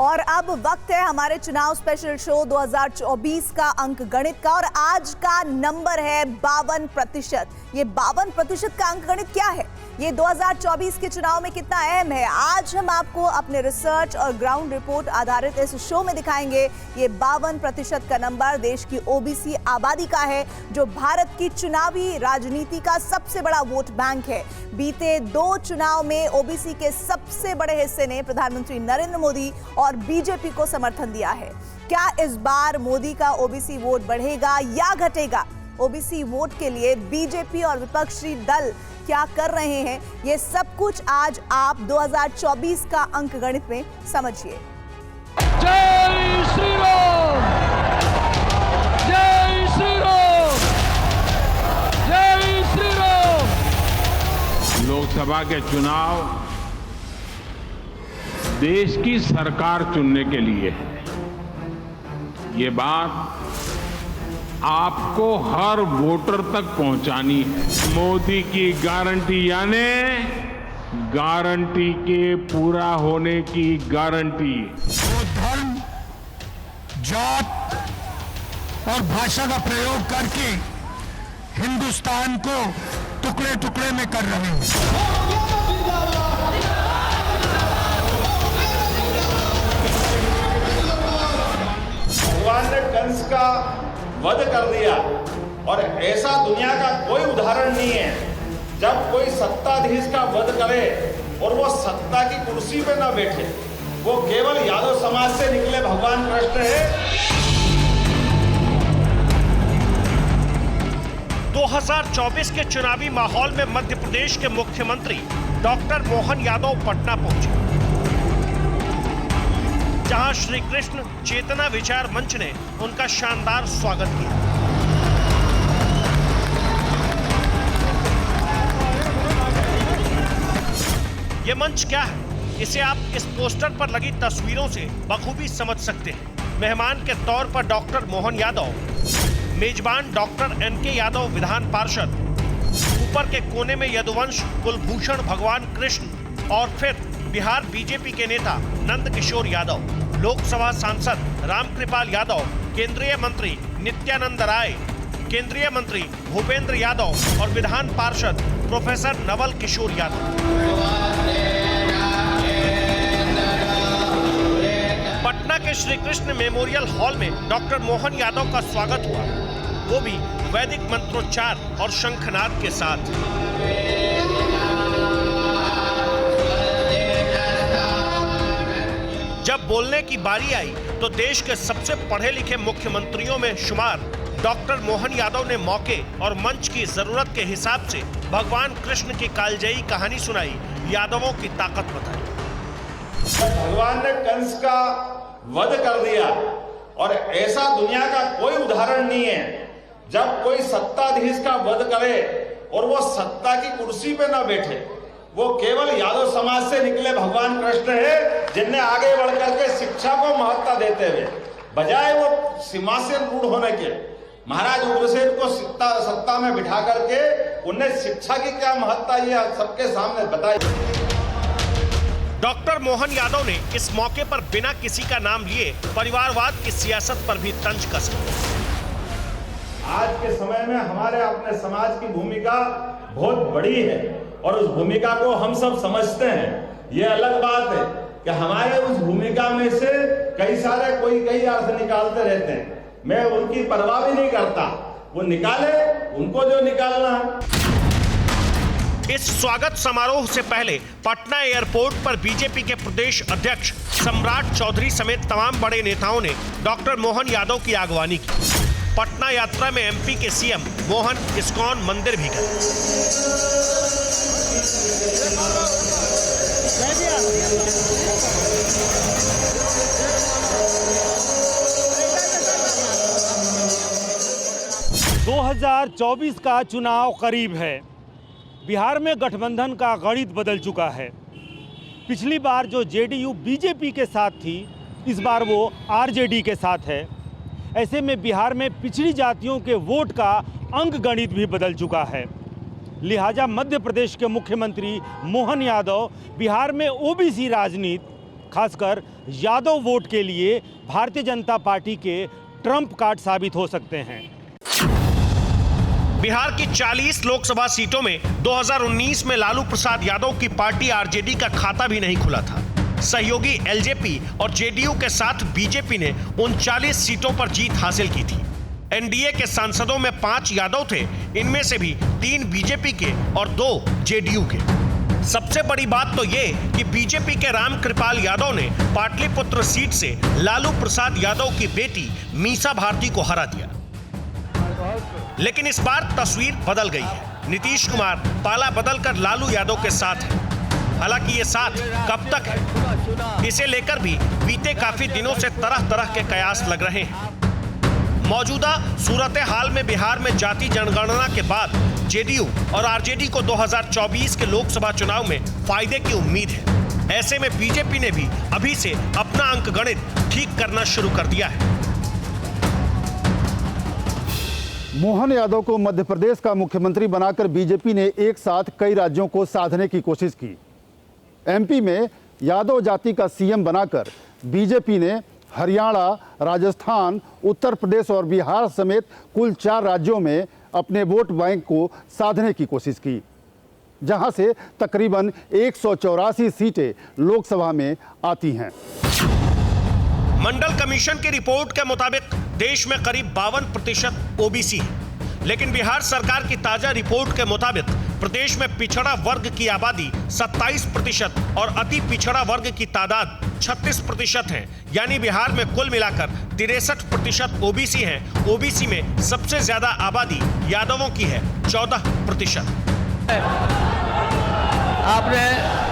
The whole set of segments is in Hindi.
और अब वक्त है हमारे चुनाव स्पेशल शो 2024 का अंक गणित का और आज का नंबर है 52%। ये 52% का अंक गणित क्या है, ये 2024 के चुनाव में कितना अहम है, आज हम आपको अपने रिसर्च और ग्राउंड रिपोर्ट आधारित इस शो में दिखाएंगे। ये 52% का नंबर देश की ओबीसी आबादी का है, जो भारत की चुनावी राजनीति का सबसे बड़ा वोट बैंक है। बीते 2 चुनाव में ओबीसी के सबसे बड़े हिस्से ने प्रधानमंत्री नरेंद्र मोदी और बीजेपी को समर्थन दिया है। क्या इस बार मोदी का ओबीसी वोट बढ़ेगा या घटेगा? ओबीसी वोट के लिए बीजेपी और विपक्षी दल क्या कर रहे हैं, ये सब कुछ आज आप 2024 का अंक गणित में समझिए। जय श्री राम, जय श्री राम, जय श्री राम। लोकसभा के चुनाव देश की सरकार चुनने के लिए है। ये बात आपको हर वोटर तक पहुंचानी है। मोदी की गारंटी यानी गारंटी के पूरा होने की गारंटी। वो धर्म, जात और भाषा का प्रयोग करके हिंदुस्तान को टुकड़े टुकड़े में कर रहे हैं। भगवान ने कंस का वध कर दिया और ऐसा दुनिया का कोई उदाहरण नहीं है जब कोई सत्ताधीश का वध करे और वो सत्ता की कुर्सी पे ना बैठे। वो केवल यादव समाज से निकले भगवान कृष्ण है। 2024 के चुनावी माहौल में मध्य प्रदेश के मुख्यमंत्री डॉक्टर मोहन यादव पटना पहुंचे, जहां श्री कृष्ण चेतना विचार मंच ने उनका शानदार स्वागत किया। यह मंच क्या है, इसे आप इस पोस्टर पर लगी तस्वीरों से बखूबी समझ सकते हैं। मेहमान के तौर पर डॉक्टर मोहन यादव, मेजबान डॉक्टर एनके यादव विधान पार्षद, ऊपर के कोने में यदुवंश कुलभूषण भगवान कृष्ण और फिर बिहार बीजेपी के नेता नंद किशोर यादव, लोकसभा सांसद रामकृपाल यादव, केंद्रीय मंत्री नित्यानंद राय, केंद्रीय मंत्री भूपेंद्र यादव और विधान पार्षद प्रोफेसर नवल किशोर यादव। पटना के श्री कृष्ण मेमोरियल हॉल में डॉक्टर मोहन यादव का स्वागत हुआ, वो भी वैदिक मंत्रोच्चार और शंखनाद के साथ। जब बोलने की बारी आई तो देश के सबसे पढ़े लिखे मुख्यमंत्रियों में शुमार डॉक्टर मोहन यादव ने मौके और मंच की जरूरत के हिसाब से भगवान कृष्ण की कालजयी कहानी सुनाई, यादवों की ताकत बताई। भगवान ने कंस का वध कर दिया और ऐसा दुनिया का कोई उदाहरण नहीं है जब कोई सत्ताधीश का वध करे और वो सत्ता की कुर्सी पे ना बैठे। वो केवल यादव समाज से निकले भगवान कृष्ण है, जिनने आगे बढ़कर के शिक्षा को महत्ता देते हुए बजाय वो सिंहासन रूढ़ होने के महाराज उग्रसेन को सत्ता में बिठा करके उन्हें शिक्षा की क्या महत्ता ये सबके सामने बताई। डॉक्टर मोहन यादव ने इस मौके पर बिना किसी का नाम लिए परिवारवाद की सियासत पर भी तंज कसा। आज के समय में हमारे अपने समाज की भूमिका बहुत बड़ी है और उस भूमिका को हम सब समझते हैं। ये अलग बात है कि हमारे उस भूमिका में से कई सारे कोई कई अर्थ निकालते रहते हैं। मैं उनकी परवाह भी नहीं करता, वो निकाले, उनको जो निकालना है। इस स्वागत समारोह से पहले पटना एयरपोर्ट पर बीजेपी के प्रदेश अध्यक्ष सम्राट चौधरी समेत तमाम बड़े नेताओं ने डॉक्टर मोहन यादव की अगवानी की। पटना यात्रा में एमपी के सीएम मोहन इस्कॉन मंदिर भी गए। 2024 का चुनाव करीब है। बिहार में गठबंधन का गणित बदल चुका है। पिछली बार जो जेडीयू बीजेपी के साथ थी, इस बार वो आरजेडी के साथ है। ऐसे में बिहार में पिछड़ी जातियों के वोट का अंक गणित भी बदल चुका है। लिहाजा मध्य प्रदेश के मुख्यमंत्री मोहन यादव बिहार में ओबीसी राजनीति खासकर यादव वोट के लिए भारतीय जनता पार्टी के ट्रम्प कार्ड साबित हो सकते हैं। बिहार की 40 लोकसभा सीटों में 2019 में लालू प्रसाद यादव की पार्टी आरजेडी का खाता भी नहीं खुला था। सहयोगी एलजेपी और जेडीयू के साथ बीजेपी ने 39 सीटों पर जीत हासिल की थी। एनडीए के सांसदों में 5 यादव थे, इनमें से भी 3 बीजेपी के और 2 जेडीयू के। सबसे बड़ी बात तो ये कि बीजेपी के रामकृपाल यादव ने पाटलिपुत्र सीट से लालू प्रसाद यादव की बेटी मीसा भारती को हरा दिया। लेकिन इस बार तस्वीर बदल गई है। नीतीश कुमार पाला बदलकर लालू यादव के साथ है। हालांकि ये साथ कब तक है, इसे लेकर भी बीते काफी दिनों से तरह तरह के कयास लग रहे हैं। मौजूदा सूरत हाल में बिहार में जाति जनगणना के बाद जेडीयू और आरजेडी को 2024 के लोकसभा चुनाव में फायदे की उम्मीद है। ऐसे में बीजेपी ने भी अभी से अपना अंकगणित ठीक करना शुरू कर दिया है। मोहन यादव को मध्य प्रदेश का मुख्यमंत्री बनाकर बीजेपी ने एक साथ कई राज्यों को साधने की कोशिश की। एमपी में यादव जाति का सीएम बनाकर बीजेपी ने हरियाणा, राजस्थान, उत्तर प्रदेश और बिहार समेत कुल 4 राज्यों में अपने वोट बैंक को साधने की कोशिश की, जहां से तकरीबन 184 सीटें लोकसभा में आती हैं। मंडल कमीशन की रिपोर्ट के मुताबिक देश में करीब 52% ओबीसी है, लेकिन बिहार सरकार की ताजा रिपोर्ट के मुताबिक प्रदेश में पिछड़ा वर्ग की आबादी 27% और अति पिछड़ा वर्ग की तादाद 36% है। यानी बिहार में कुल मिलाकर 63% ओबीसी हैं। ओबीसी में सबसे ज्यादा आबादी यादवों की है, 14%। आपने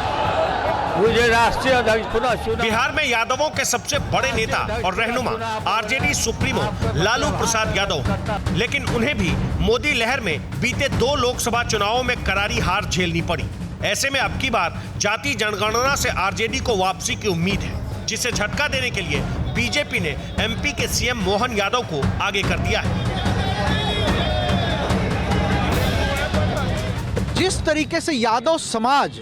मुझे राष्ट्रीय अध्यक्ष पुनः चुना। बिहार में यादवों के सबसे बड़े नेता और रहनुमा आरजेडी सुप्रीमो लालू प्रसाद यादव, लेकिन उन्हें भी मोदी लहर में बीते 2 लोकसभा चुनावों में करारी हार झेलनी पड़ी। ऐसे में अब की बार जाति जनगणना से आरजेडी को वापसी की उम्मीद है, जिसे झटका देने के लिए बीजेपी ने एमपी के सीएम मोहन यादव को आगे कर दिया है। जिस तरीके से यादव समाज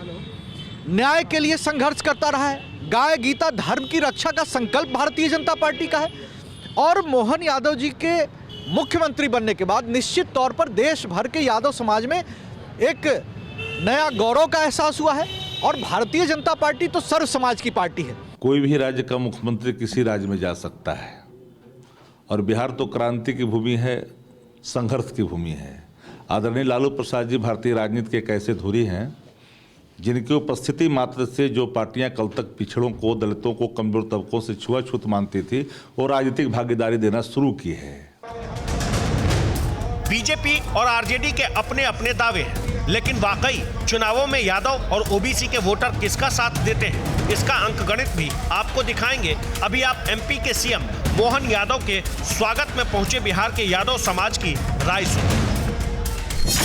न्याय के लिए संघर्ष करता रहा है, गाय गीता धर्म की रक्षा का संकल्प भारतीय जनता पार्टी का है, और मोहन यादव जी के मुख्यमंत्री बनने के बाद निश्चित तौर पर देश भर के यादव समाज में एक नया गौरव का एहसास हुआ है। और भारतीय जनता पार्टी तो सर्व समाज की पार्टी है। कोई भी राज्य का मुख्यमंत्री किसी राज्य में जा सकता है, और बिहार तो क्रांति की भूमि है, संघर्ष की भूमि है। आदरणीय लालू प्रसाद जी भारतीय राजनीति के एक ऐसे धुरी हैं जिनकी उपस्थिति मात्र से जो पार्टियां कल तक पिछड़ों को, दलितों को, कमजोर तबकों से छुआछूत मानती थी, वो राजनीतिक भागीदारी देना शुरू की है। बीजेपी और आरजेडी के अपने अपने दावे हैं, लेकिन वाकई चुनावों में यादव और ओबीसी के वोटर किसका साथ देते हैं, इसका अंकगणित भी आपको दिखाएंगे। अभी आप एमपी के सीएम मोहन यादव के स्वागत में पहुंचे बिहार के यादव समाज की राय सुनिए।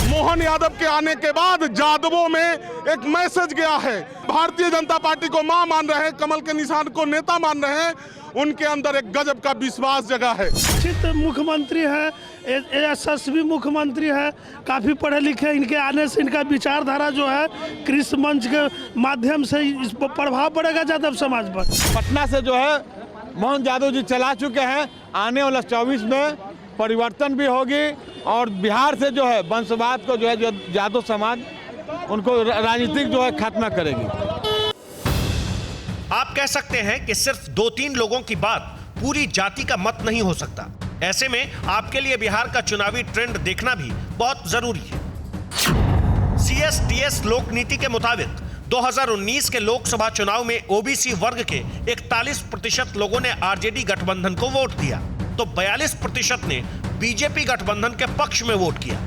मोहन यादव के आने के बाद यादवों में एक मैसेज गया है। भारतीय जनता पार्टी को मां मान रहे हैं, कमल के निशान को नेता मान रहे हैं। उनके अंदर एक गजब का विश्वास जगा है। शिक्षित मुख्यमंत्री है, यशस्वी मुख्यमंत्री है, काफी पढ़े लिखे। इनके आने से इनका विचारधारा जो है कृषि मंच के माध्यम से इस पर प्रभाव पड़ेगा यादव समाज पर। पटना से जो है मोहन यादव जी चला चुके हैं। आने वाला 24 में परिवर्तन भी होगी, और बिहार से जो है वंशवाद को जो है जो यादव समाज उनको राजनीतिक जो है खात्मा करेगी। आप कह सकते हैं कि सिर्फ 2-3 लोगों की बात पूरी जाति का मत नहीं हो सकता। ऐसे में आपके लिए बिहार का चुनावी ट्रेंड देखना भी बहुत जरूरी है। CSDS लोक नीति के मुताबिक 2019 के लोकसभा चुनाव में ओबीसी वर्ग के 41% लोगों ने आरजेडी गठबंधन को वोट दिया, तो 42% ने बीजेपी गठबंधन के पक्ष में वोट किया।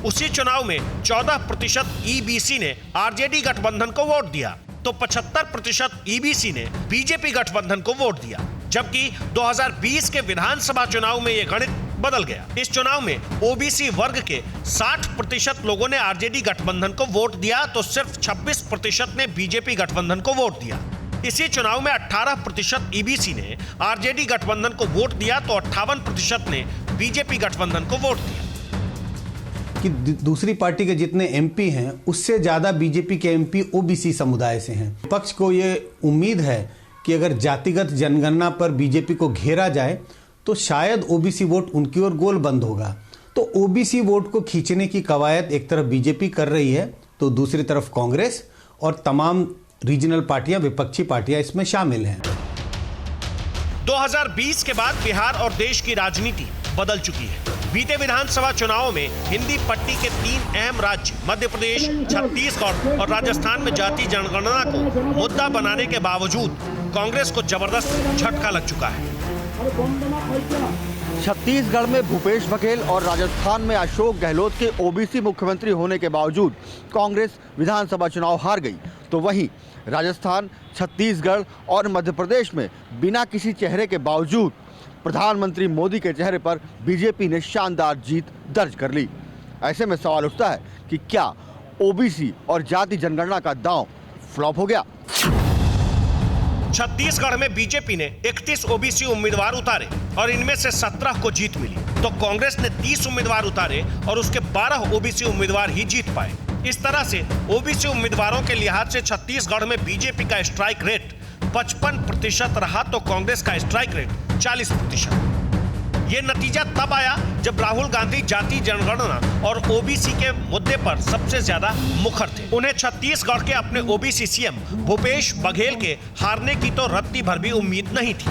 उसी चुनाव में 14% ईबीसी ने आरजेडी गठबंधन को वोट दिया, तो 75% ईबीसी ने बीजेपी गठबंधन को वोट दिया। जबकि 2020 के विधानसभा चुनाव में यह गणित बदल गया। इस चुनाव में ओबीसी वर्ग के 60% लोगों ने आरजेडी गठबंधन को वोट दिया, तो सिर्फ 26% ने बीजेपी गठबंधन को वोट दिया। इसी चुनाव में 18% ईबीसी ने आरजेडी गठबंधन को वोट दिया, तो 58% ने बीजेपी गठबंधन को वोट दिया। कि दूसरी पार्टी के जितने एमपी हैं उससे ज्यादा बीजेपी के एमपी ओबीसी समुदाय से हैं। विपक्ष को ये उम्मीद है कि अगर जातिगत जनगणना पर बीजेपी को घेरा जाए तो शायद ओबीसी वोट उनकी ओर गोल बंद होगा। तो ओबीसी वोट को खींचने की कवायद एक तरफ बीजेपी कर रही है तो दूसरी तरफ कांग्रेस और तमाम रीजनल पार्टियां, विपक्षी पार्टियां इसमें शामिल हैं। 2020 के बाद बिहार और देश की राजनीति बदल चुकी है। बीते विधानसभा चुनावों में हिंदी पट्टी के 3 अहम राज्य मध्य प्रदेश, छत्तीसगढ़ और राजस्थान में जाति जनगणना को मुद्दा बनाने के बावजूद कांग्रेस को जबरदस्त झटका लग चुका है। छत्तीसगढ़ में भूपेश बघेल और राजस्थान में अशोक गहलोत के ओबीसी मुख्यमंत्री होने के बावजूद कांग्रेस विधानसभा चुनाव हार गई, तो वहीं राजस्थान, छत्तीसगढ़ और मध्य प्रदेश में बिना किसी चेहरे के बावजूद प्रधानमंत्री मोदी के चेहरे पर बीजेपी ने शानदार जीत दर्ज कर ली। ऐसे में सवाल उठता है कि क्या ओबीसी और जाति जनगणना का दांव फ्लॉप हो गया? छत्तीसगढ़ में बीजेपी ने 31 ओबीसी उम्मीदवार उतारे और इनमें से 17 को जीत मिली, तो कांग्रेस ने 30 उम्मीदवार उतारे और उसके 12 ओबीसी उम्मीदवार ही जीत पाए। इस तरह से ओबीसी उम्मीदवारों के लिहाज से छत्तीसगढ़ में बीजेपी का स्ट्राइक रेट 55% रहा तो कांग्रेस का स्ट्राइक रेट 40%। ये नतीजा तब आया जब राहुल गांधी जाति जनगणना और ओबीसी के मुद्दे पर सबसे ज्यादा मुखर थे। उन्हें छत्तीसगढ़ के अपने ओबीसी सीएम भूपेश बघेल के हारने की तो रत्ती भर भी उम्मीद नहीं थी।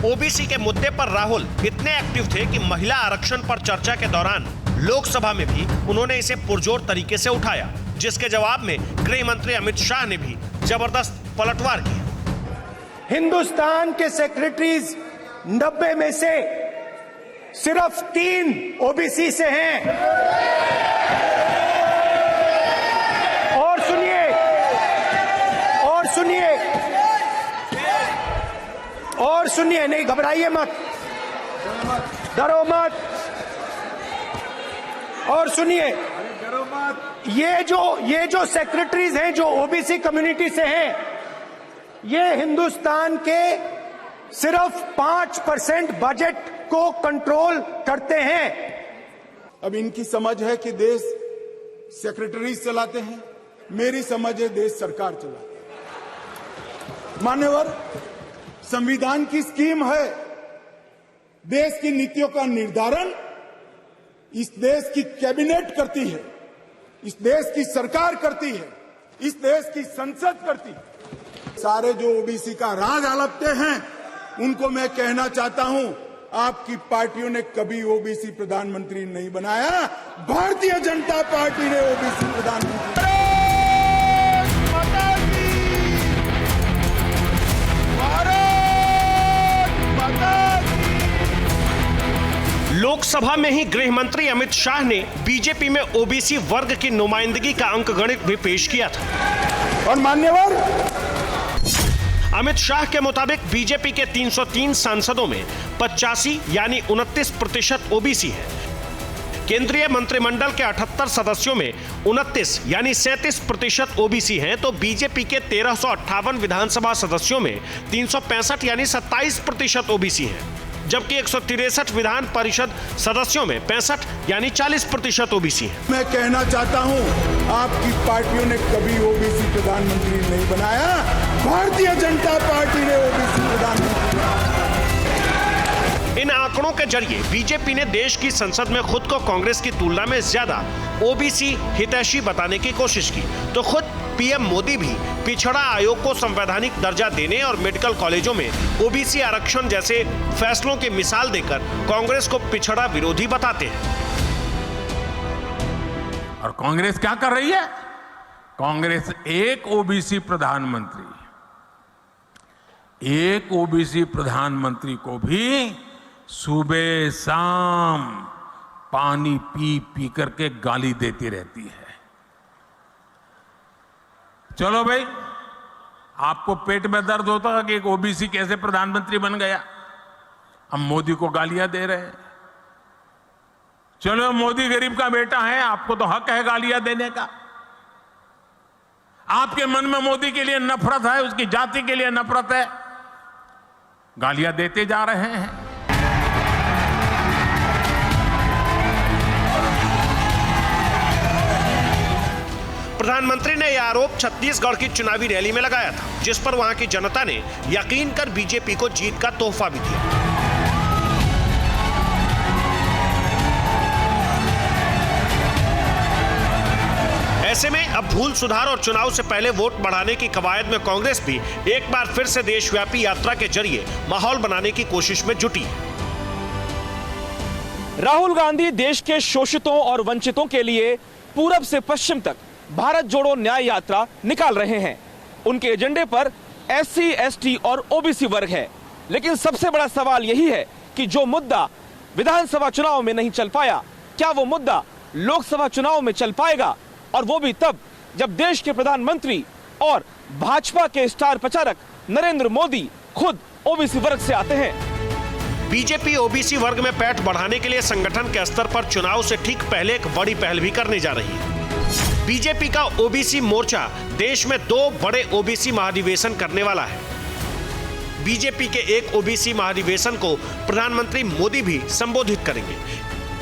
ओबीसी के मुद्दे पर राहुल इतने एक्टिव थे कि महिला आरक्षण पर चर्चा के दौरान लोकसभा में भी उन्होंने इसे पुरजोर तरीके से उठाया, जिसके जवाब में गृह मंत्री अमित शाह ने भी जबरदस्त पलटवार किया। हिंदुस्तान के सेक्रेटरीज 90 में से सिर्फ 3 ओबीसी से हैं। और सुनिए और सुनिए, नहीं घबराइए मत, डरो मत, और सुनिए, ये जो सेक्रेटरीज हैं जो ओबीसी कम्युनिटी से हैं, ये हिंदुस्तान के सिर्फ 5% बजट को कंट्रोल करते हैं। अब इनकी समझ है कि देश सेक्रेटरीज चलाते हैं, मेरी समझ है देश सरकार चलाती है। मान्यवर, संविधान की स्कीम है, देश की नीतियों का निर्धारण इस देश की कैबिनेट करती है, इस देश की सरकार करती है, इस देश की संसद करती है। सारे जो ओबीसी का राज आलपते हैं उनको मैं कहना चाहता हूं, आपकी पार्टियों ने कभी ओबीसी प्रधानमंत्री नहीं बनाया, भारतीय जनता पार्टी ने ओबीसी प्रधानमंत्री। लोकसभा में ही गृह मंत्री अमित शाह ने बीजेपी में ओबीसी वर्ग की नुमाइंदगी का अंकगणित भी पेश किया था। और मान्यवर, अमित शाह के मुताबिक बीजेपी के 303 सांसदों में 85 यानी 29% ओबीसी है। केंद्रीय मंत्रिमंडल के 78 सदस्यों में 29 यानी 37% ओबीसी हैं, तो बीजेपी के 1358 विधानसभा सदस्यों में 365 यानी 27% ओबीसी हैं, जबकि 163 विधान परिषद सदस्यों में 65 यानी 40% ओबीसी हैं। मैं कहना चाहता हूं, आपकी पार्टियों ने कभी ओबीसी प्रधानमंत्री नहीं बनाया, भारतीय जनता पार्टी ने ओबीसी प्रधानमंत्री बनाया। इन आंकड़ों के जरिए बीजेपी ने देश की संसद में खुद को कांग्रेस की तुलना में ज्यादा ओबीसी हितैषी बताने की कोशिश की, तो खुद पीएम मोदी भी पिछड़ा आयोग को संवैधानिक दर्जा देने और मेडिकल कॉलेजों में ओबीसी आरक्षण जैसे फैसलों की मिसाल देकर कांग्रेस को पिछड़ा विरोधी बताते हैं। और कांग्रेस क्या कर रही है? कांग्रेस एक ओबीसी प्रधानमंत्री को भी सुबह शाम पानी पी पी करके गाली देती रहती है। चलो भाई, आपको पेट में दर्द होता कि एक ओबीसी कैसे प्रधानमंत्री बन गया, हम मोदी को गालियां दे रहे हैं। चलो, मोदी गरीब का बेटा है, आपको तो हक है गालियां देने का। आपके मन में मोदी के लिए नफरत है, उसकी जाति के लिए नफरत है, गालियां देते जा रहे हैं। प्रधानमंत्री ने यह आरोप छत्तीसगढ़ की चुनावी रैली में लगाया था, जिस पर वहां की जनता ने यकीन कर बीजेपी को जीत का तोहफा भी दिया। ऐसे में अब भूल सुधार और चुनाव से पहले वोट बढ़ाने की कवायद में कांग्रेस भी एक बार फिर से देशव्यापी यात्रा के जरिए माहौल बनाने की कोशिश में जुटी है। राहुल गांधी देश के शोषितों और वंचितों के लिए पूरब से पश्चिम तक भारत जोड़ो न्याय यात्रा निकाल रहे हैं। उनके एजेंडे पर SC, ST और OBC वर्ग है। लेकिन सबसे बड़ा सवाल यही है कि जो मुद्दा विधानसभा चुनाव में नहीं चल पाया, क्या वो मुद्दा लोकसभा चुनाव में चल पाएगा? और वो भी तब जब देश के प्रधानमंत्री और भाजपा के स्टार प्रचारक नरेंद्र मोदी खुद OBC वर्ग से आते हैं। बीजेपी OBC वर्ग में पैठ बढ़ाने के लिए संगठन के स्तर पर चुनाव से ठीक पहले एक बड़ी पहल भी करने जा रही है। बीजेपी का OBC मोर्चा देश में 2 बड़े OBC महाधिवेशन करने वाला है। बीजेपी के एक OBC महाधिवेशन को प्रधानमंत्री मोदी भी संबोधित करेंगे।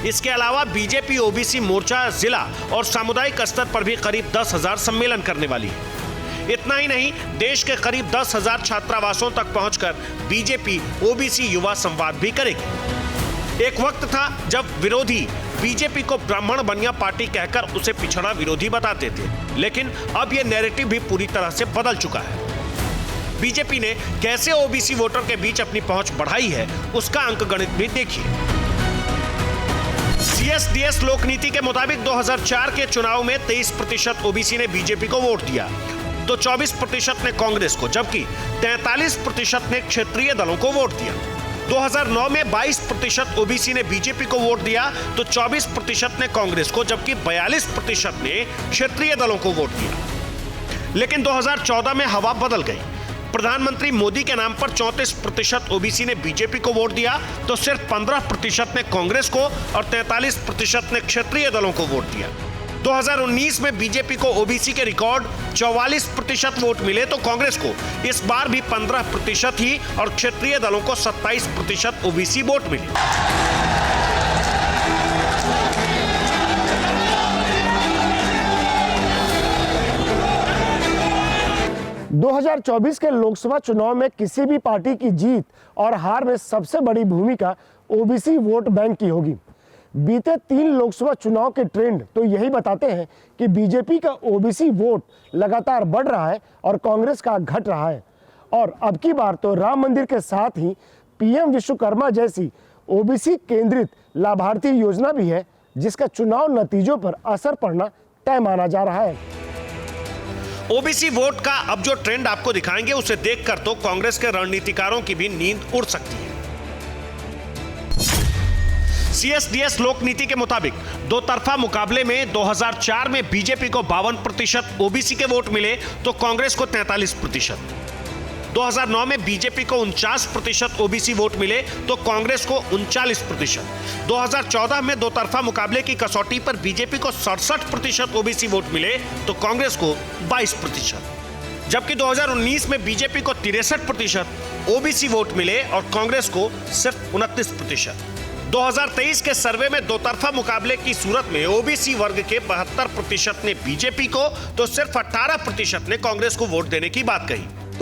इसके अलावा बीजेपी OBC मोर्चा जिला और सामुदायिक स्तर पर भी करीब 10,000 सम्मेलन करने वाली है। इतना ही नहीं, देश के करीब 10,000 छात्रावासों तक पहुंचकर बीजेपी OBC युवा संवाद भी करेगी। एक वक्त था जब विरोधी बीजेपी को ब्राह्मण बनिया पार्टी कहकर उसे पिछड़ा विरोधी बताते थे, लेकिन अब यह नैरेटिव भी पूरी तरह से बदल चुका है। बीजेपी ने कैसे OBC वोटर के बीच अपनी पहुंच बढ़ाई है, उसका अंकगणित भी देखिए। CSDS लोक नीति के मुताबिक 2004 के चुनाव में 23% OBC ने बीजेपी को वोट दिया, तो 24% ने कांग्रेस को, जबकि 43% ने क्षेत्रीय दलों को वोट दिया। 2009 में 22% OBC ने बीजेपी को वोट दिया, तो 24% ने कांग्रेस को, जबकि 42% ने क्षेत्रीय दलों को वोट दिया। लेकिन 2014 में हवा बदल गई। प्रधानमंत्री मोदी के नाम पर 34% OBC ने बीजेपी को वोट दिया, तो सिर्फ 15% ने कांग्रेस को और 43% ने क्षेत्रीय दलों को वोट दिया। 2019 में बीजेपी को OBC के रिकॉर्ड 44% वोट मिले, तो कांग्रेस को इस बार भी 15% ही और क्षेत्रीय दलों को 27% OBC वोट मिले। 2024 के लोकसभा चुनाव में किसी भी पार्टी की जीत और हार में सबसे बड़ी भूमिका OBC वोट बैंक की होगी। बीते 3 लोकसभा चुनाव के ट्रेंड तो यही बताते हैं कि बीजेपी का OBC वोट लगातार बढ़ रहा है और कांग्रेस का घट रहा है। और अब की बार तो राम मंदिर के साथ ही PM विश्वकर्मा जैसी OBC केंद्रित लाभार्थी योजना भी है, जिसका चुनाव नतीजों पर असर पड़ना तय माना जा रहा है। OBC वोट का अब जो ट्रेंड आपको दिखाएंगे, उसे देखकर तो कांग्रेस के रणनीतिकारों की भी नींद उड़ सकती है। CSDS लोक नीति के मुताबिक 2 तरफा मुकाबले में 2004 में बीजेपी को 52% OBC के वोट मिले, तो कांग्रेस को 43%। 2009 में बीजेपी को 49% OBC वोट मिले, तो कांग्रेस को 39%। 2014 में 2 तरफा मुकाबले की कसौटी पर बीजेपी को 67% OBC वोट मिले, तो कांग्रेस को 22%। जबकि 2019 में बीजेपी को 63% OBC वोट मिले और कांग्रेस को सिर्फ 29%। 2023 के सर्वे में 2 तरफा मुकाबले की सूरत में OBC वर्ग के 72% ने बीजेपी को, तो सिर्फ 18% ने कांग्रेस को वोट देने की बात कही।